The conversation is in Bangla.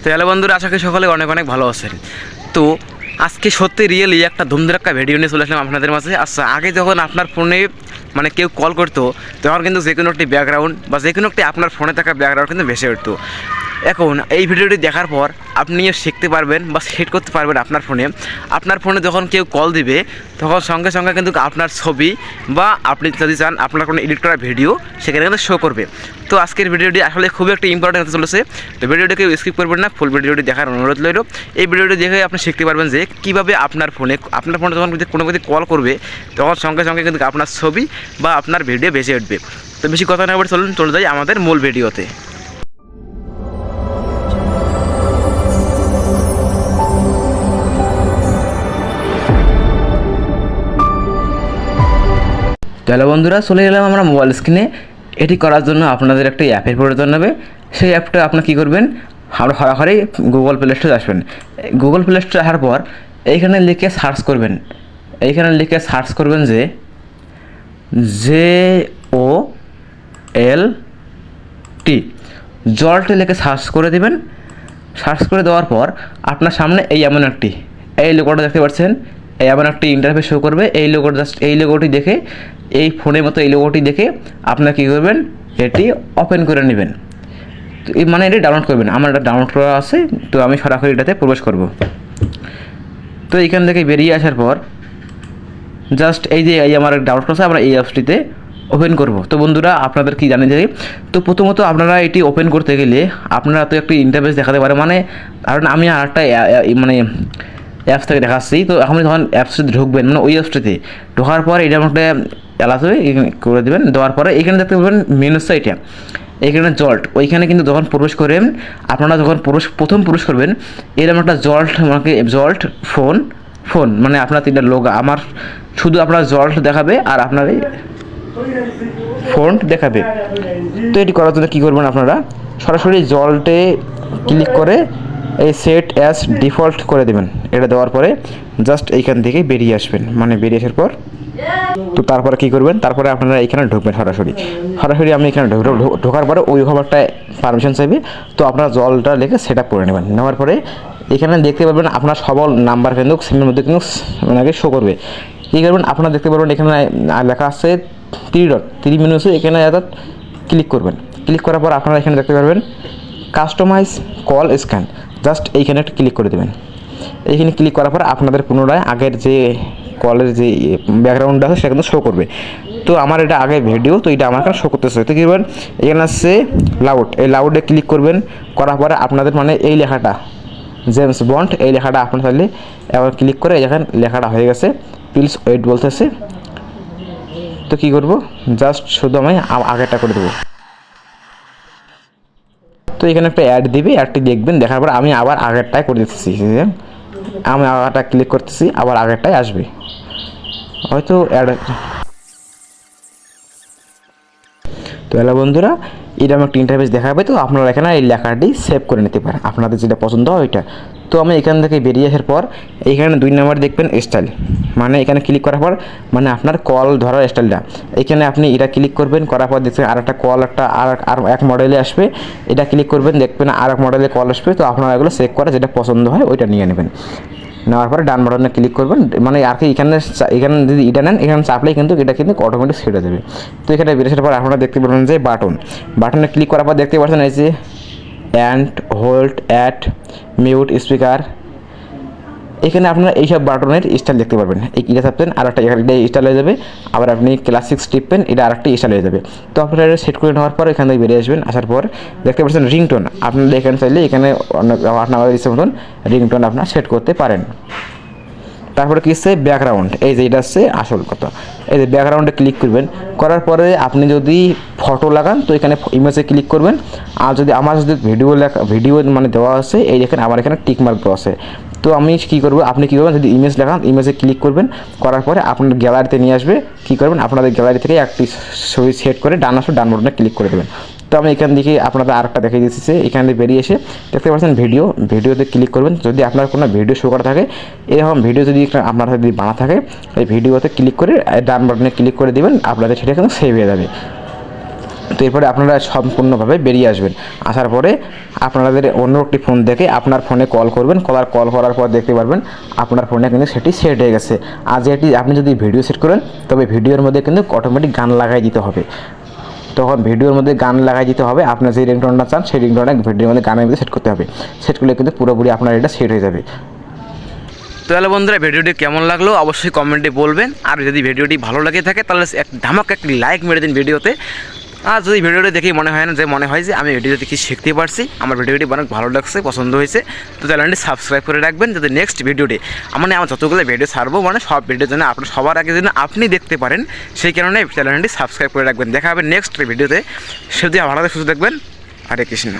তো হ্যালো বন্ধুরা, আশা করি সকলে অনেক অনেক ভালো আছেন। তো আজকে সত্যি রিয়েলি একটা ধুমধারাক্কা ভিডিও নিয়ে চলে আসলাম আপনাদের মাঝে। আচ্ছা, আগে যখন আপনার ফোনে কেউ কল করতো তখন কিন্তু যে কোনো একটি ব্যাকগ্রাউন্ড বা যে কোনো একটি আপনার ফোনে থাকা ব্যাকগ্রাউন্ড কিন্তু ভেসে উঠতো। এখন এই ভিডিওটি দেখার পর আপনিও শিখতে পারবেন বা সেট করতে পারবেন আপনার ফোনে যখন কেউ কল দিবে তখন সঙ্গে সঙ্গে কিন্তু আপনার ছবি বা আপনি যদি চান আপনার কোনো এডিট করা ভিডিও সেখানে কিন্তু শো করবে। তো আজকের ভিডিওটি আসলে খুবই একটা ইম্পর্টেন্ট হতে চলেছে। তো ভিডিওটি কেউ স্কিপ করবেন না, ফুল ভিডিওটি দেখার অনুরোধ রইল। এই ভিডিওটি দেখে আপনি শিখতে পারবেন যে কীভাবে আপনার ফোনে যখন কোনো ব্যক্তি কল করবে তখন সঙ্গে সঙ্গে কিন্তু আপনার ছবি বা আপনার ভিডিও ভেসে উঠবে। তো বেশি কথা না বলে চলে যাই আমাদের মূল ভিডিওতে। হ্যালো বন্ধুরা, চলে এলাম আমরা মোবাইল স্ক্রিনে। এটি করার জন্য আপনাদের একটা অ্যাপের প্রয়োজন হবে। সেই অ্যাপটা আপনি কী করবেন, হরাহরি গুগল প্লে স্টোরে আসবেন। গুগল প্লে স্টোরে আসার পর এইখানে লিখে সার্চ করবেন। এইখানে লিখে সার্চ করবেন যে JOLT, জল্ট লিখে সার্চ করে দেবেন। সার্চ করে দেওয়ার পর আপনার সামনে এই লোগোটা দেখতে পাচ্ছেন, এমন একটি ইন্টারফেস শো করবে। এই লোগোটি দেখে, এই ফোনের মতো এই লোগোটি দেখে আপনারা কী করবেন, এটি ওপেন করে নেবেন। তো এটি ডাউনলোড করবেন। আমার এটা ডাউনলোড করা আছে, তো আমি সরাসরি এটাতে প্রবেশ করব। তো এইখান থেকে বেরিয়ে আসার পর জাস্ট এই আমার ডাউনলোড করা আছে, আমরা এই অ্যাপসটিতে ওপেন করব। তো বন্ধুরা, আপনাদের কি জানেন যে তো প্রথমত আপনারা এটি ওপেন করতে গেলে আপনারা তো একটি ইন্টারফেস দেখাতে পারে, কারণ আমি আরেকটা অ্যাপস থেকে দেখাচ্ছি। তো এখন যখন অ্যাপসটিতে ঢুকবেন, ওই অ্যাপসটিতে ঢোকার পর এটা একটা অ্যালাস হয়ে করে দেবেন। দেওয়ার পরে এখানে দেখতে পাবেন মেনু সাইটে এখানে জল্ট, ওইখানে কিন্তু যখন প্রবেশ করেন আপনারা যখন প্রথম প্রবেশ করবেন এরকম একটা জল্ট ফোন আপনার 3টা লোগো, আমার শুধু আপনার জল্ট দেখাবে আর আপনার এই ফন্ট দেখাবে। তো এটি করার জন্য কী করবেন, আপনারা সরাসরি জল্টে ক্লিক করে এই সেট অ্যাজ ডিফল্ট করে দেবেন। এটা দেওয়ার পরে জাস্ট এইখান থেকে বেরিয়ে আসবেন, বেরিয়ে আসার পর তো তারপরে কী করবেন, তারপরে আপনারা এইখানে ঢুকবেন। সরাসরি আমি এখানে ঢোকার পরে ওই একটা পারমিশন চাইবে। তো আপনারা জলটা লিখে সেট আপ করে নেবেন। নেওয়ার পরে এখানে দেখতে পাবেন আপনার সবল নাম্বার কিন্তু সিমের মধ্যে কিন্তু শো করবে। কী করবেন, আপনারা দেখতে পারবেন এখানে লেখা আছে 3 মেনু আছে, এখানে ক্লিক করবেন। ক্লিক করার পর আপনারা এখানে দেখতে পারবেন কাস্টমাইজ কল স্ক্যান, জাস্ট এইখানে একটা ক্লিক করে দেবেন। এইখানে ক্লিক করার পর আপনাদের পুনরায় আগের যে কলের যে ব্যাকগ্রাউন্ড আছে সেটা কিন্তু শো করবে। তো আমার এটা আগের ভিডিও, তো এটা আমার এখানে শো করতেছে। তো কী করবেন, এখানে আসছে লাউড, এই লাউডে ক্লিক করবেন। করার পরে আপনাদের এই লেখাটা জেমস বন্ড, এই লেখাটা আপনার চাইলে এবার ক্লিক করে যখন লেখাটা হয়ে গেছে প্লিজ ওয়েট বলতেছে। তো কী করব, জাস্ট শুধু আমি আগেরটা করে দেবো। তো এখানে একটা অ্যাড দিবে, অ্যাডটি দেখবেন। দেখার পর আমি আবার আগেরটাই করে দিচ্ছি, আমি আগেরটা ক্লিক করতেছি, আবার আগেরটাই আসবে হয়তো অ্যাড। তো হ্যালো বন্ধুরা, এরকম একটা ইন্টারফেস দেখাবে। তো আপনারা এখানে এই লেখাটি সেভ করে নিতে পারেন, আপনাদের যেটা পছন্দ হয় ওইটা। তো আমি এখান থেকে বেরিয়ে আসার পর এইখানে 2 নম্বর দেখবেন স্টাইল, এখানে ক্লিক করার পর আপনার কল ধরার স্টাইলটা এখানে আপনি এটা ক্লিক করবেন। করার পর দেখবেন আর একটা কল আর এক মডেলে আসবে, এটা ক্লিক করবেন, দেখবেন আর এক মডেলে কল আসবে। তো আপনারা এগুলো চেক করে যেটা পছন্দ হয় ওইটা নিয়ে নেবেন। নেওয়ার পরে ডান বাটনে ক্লিক করবেন, আর কি এখানে যদি এটা নেন, এখানে চাপলেই কিন্তু এটা অটোমেটিক সেট হয়ে যাবে। তো এখানে বেরোনোর পর আপনারা দেখতে পাবেন যে বাটনে ক্লিক করার পর দেখতে পাচ্ছেন এই যে and hold at mute speaker, এখানে আপনারা এইসব বাটনের স্টাইল দেখতে পারবেন। এটা চাপতেন আর একটা এটা স্টাইল হয়ে যাবে, আবার আপনি ক্লাসিক টিপবেন, এটা আর একটা স্টাইল হয়ে যাবে। তো আপনারা এটা সেট করে নেওয়ার পর এখান থেকে বেরিয়ে আসবেন। আসার পর দেখতে পাচ্ছেন রিংটোন, আপনারা এখানে চাইলে এখানে আপনার ইচ্ছে মতন রিংটোন আপনারা সেট করতে পারেন। তারপরে কি হচ্ছে ব্যাকগ্রাউন্ড, এই যে এটা হচ্ছে আসল কথা। এই যে ব্যাকগ্রাউন্ডে ক্লিক করবেন, করার পরে আপনি যদি ফটো লাগান তো এখানে ইমেজে ক্লিক করবেন। আর যদি আমার ভিডিও দেওয়া আছে, এই দেখেন আমার এখানে টিক মার্ক দেওয়া আছে। তো আমি কী করবো, আপনি কী করবেন, যদি ইমেজ লাগান ইমেজে ক্লিক করবেন। করার পরে আপনার গ্যালারিতে নিয়ে আসবে। কী করবেন, আপনাদের গ্যালারি থেকে একটি ছবি সেট করে ডান বাটনে ক্লিক করে দেবেন। তো আমি এখান থেকে আপনাদের আরেকটা দেখিয়ে দিচ্ছি। এখান থেকে বেরিয়ে এসে দেখতে পাচ্ছেন ভিডিওতে ক্লিক করবেন। যদি আপনার কোনো ভিডিও শো করা থাকে, এরকম ভিডিও যদি আপনার যদি বানা থাকে, এই ভিডিওতে ক্লিক করে ডান বাটনে ক্লিক করে দেবেন, আপনাদের সেটা কিন্তু সেভ হয়ে যাবে। তো এরপরে আপনারা সম্পূর্ণভাবে বেরিয়ে আসবেন। আসার পরে আপনাদের অন্য একটি ফোন দেখে আপনার ফোনে কল করবেন, কল করার পর দেখতে পারবেন আপনার ফোনে কিন্তু সেটি সেট হয়ে গেছে। আর যেটি আপনি যদি ভিডিও সেট করেন তবে ভিডিওর মধ্যে কিন্তু অটোমেটিক গান লাগাই দিতে হবে। তখন ভিডিওর মধ্যে গান লাগাই দিতে হবে, আপনার যে রিংটোনটা চান সেই রিংটোনটা ভিডিওর মধ্যে গানের মধ্যে সেট করতে হবে। সেট করলে কিন্তু পুরোপুরি আপনার এটা সেট হয়ে যাবে। তো হ্যালো বন্ধুরা, ভিডিওটি কেমন লাগলো অবশ্যই কমেন্টে বলবেন। আর যদি ভিডিওটি ভালো লাগে থাকে তাহলে ধামাকা একটি লাইক মেরে দিন ভিডিওতে। আর যদি ভিডিওটি দেখেই মনে হয় যে আমি ভিডিওতে কি শিখতে পারছি, আমার ভিডিওটি অনেক ভালো লাগছে, পছন্দ হয়েছে, তো চ্যানেলটি সাবস্ক্রাইব করে রাখবেন যাতে নেক্সট ভিডিওটি আমার যতগুলো ভিডিও ছাড়বো সব ভিডিওর জন্য আপনার সবার আগে যেন আপনি দেখতে পারেন, সেই কারণে চ্যানেলটি সাবস্ক্রাইব করে রাখবেন। দেখা হবে নেক্সট ভিডিওতে। সে যদি ভালো লাগে সুস্থ দেখবেন। হরে কৃষ্ণ।